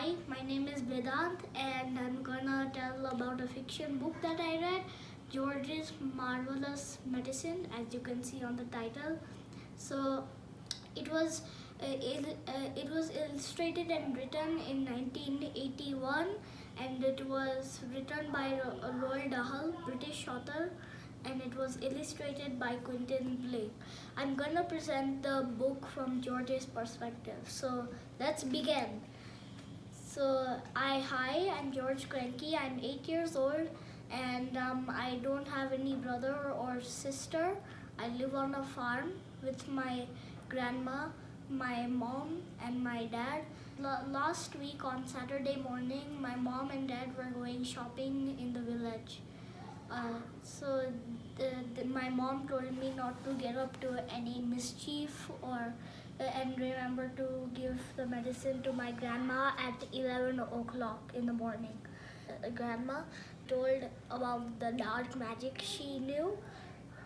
Hi, my name is Vedant and I'm gonna tell about a fiction book that I read, George's Marvellous Medicine, as you can see on the title. So it was it was illustrated and written in 1981, and it was written by Roald Dahl, British author, and it was illustrated by Quentin Blake. I'm gonna present the book from George's perspective. So let's begin. Hi, I'm George Cranky. I'm 8 years old, and I don't have any brother or sister. I live on a farm with my grandma, my mom, and my dad. Last week on Saturday morning, my mom and dad were going shopping in the village. My mom told me not to get up to any mischief or and remember to give the medicine to my grandma at 11 o'clock in the morning. Grandma told about the dark magic she knew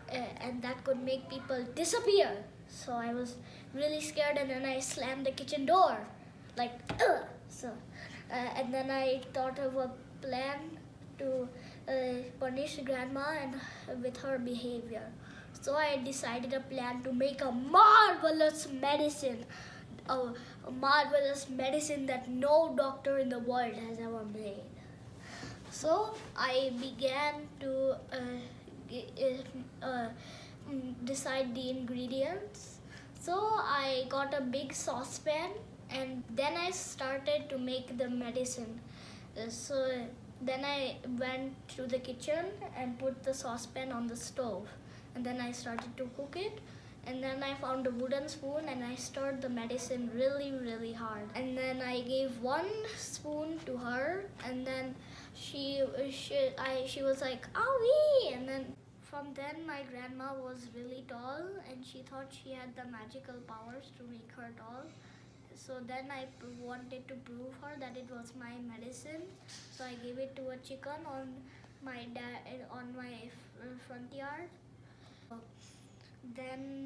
and that could make people disappear. So I was really scared, and then I slammed the kitchen door like ugh! And then I thought of a plan to punish grandma and with her behavior. So I decided a plan to make a marvelous medicine, a marvelous medicine that no doctor in the world has ever made. So I began to decide the ingredients. So I got a big saucepan, and then I started to make the medicine. Then I went to the kitchen and put the saucepan on the stove, and then I started to cook it. And then I found a wooden spoon and I stirred the medicine really hard. And then I gave one spoon to her, and then she was like, "Owie!" And then from then my grandma was really tall, and she thought she had the magical powers to make her tall. So then I wanted to prove her that it was my medicine. So I gave it to a chicken on my front yard. Then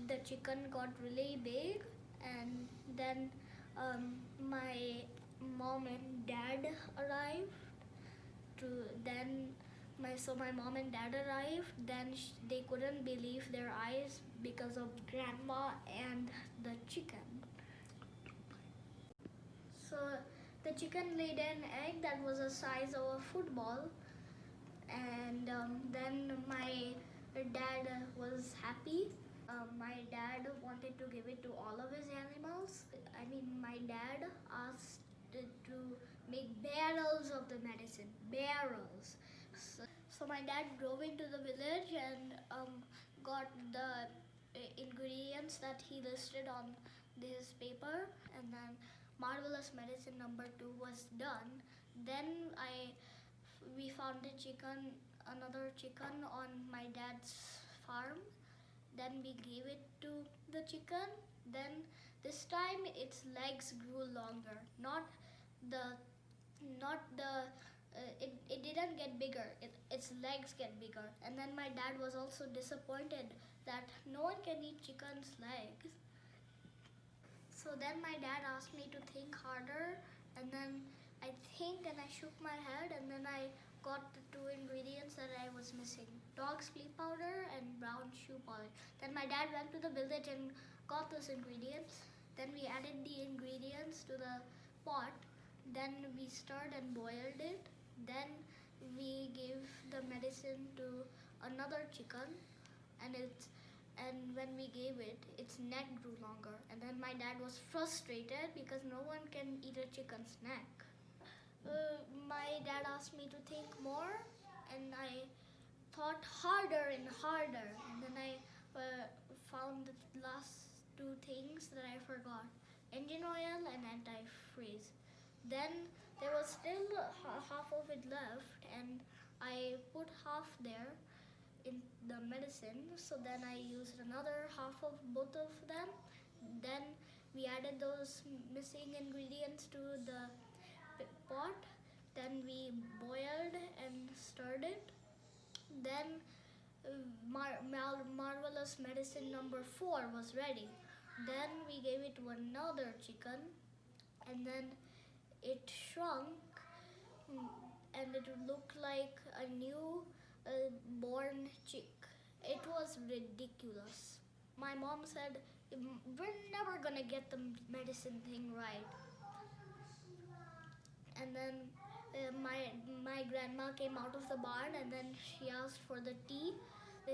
the chicken got really big, and then my mom and dad arrived. My mom and dad arrived. Then they couldn't believe their eyes because of grandma and the chicken. So the chicken laid an egg that was the size of a football, and then my dad was happy. My dad wanted to give it to all of his animals. My dad asked to make barrels of the medicine, barrels. So my dad drove into the village and got the ingredients that he listed on this paper, and then Marvelous Medicine number 2 was done. Then we found another chicken on my dad's farm. Then we gave it to the chicken. Then this time its legs grew longer, it didn't get bigger, its legs get bigger. And then my dad was also disappointed that no one can eat chicken's legs. So then my dad asked me to think harder, and then I shook my head, and then I got the 2 ingredients that I was missing: dog's flea powder and brown shoe polish. Then my dad went to the village and got those ingredients. Then we added the ingredients to the pot. Then we stirred and boiled it. Then we gave the medicine to another chicken, and when we gave it, its neck grew longer. And then my dad was frustrated because no one can eat a chicken's neck. My dad asked me to think more, and I thought harder and harder. And then I found the last 2 things that I forgot: engine oil and antifreeze. Then there was still half of it left, and I put half there in the medicine. So then I used another half of both of them. Then we added those missing ingredients to the pot. Then we boiled and stirred it. Then Marvelous Medicine number 4 was ready. Then we gave it to another chicken, and then it shrunk, and it looked like a new born chick. It was ridiculous. My mom said, we're never gonna get the medicine thing right. And then my grandma came out of the barn, and then she asked for the tea.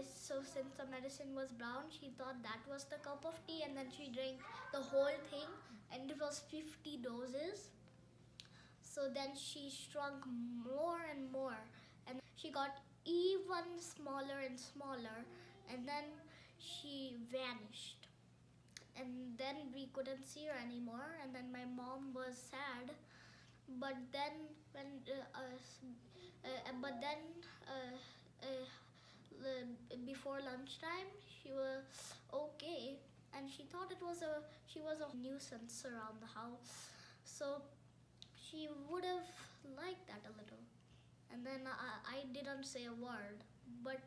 So since the medicine was brown, she thought that was the cup of tea, and then she drank the whole thing, and it was 50 doses. So then she shrunk more and more, and she got even smaller and smaller, and then she vanished. And then we couldn't see her anymore, and then my mom was sad. But then when but then before lunchtime, she was okay, and she thought she was a nuisance around the house, so she would have liked that a little. And then I didn't say a word, but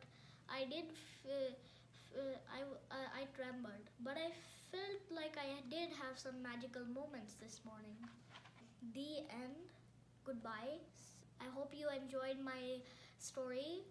I did. I trembled, but I felt like I did have some magical moments this morning. The end. Goodbye. I hope you enjoyed my story.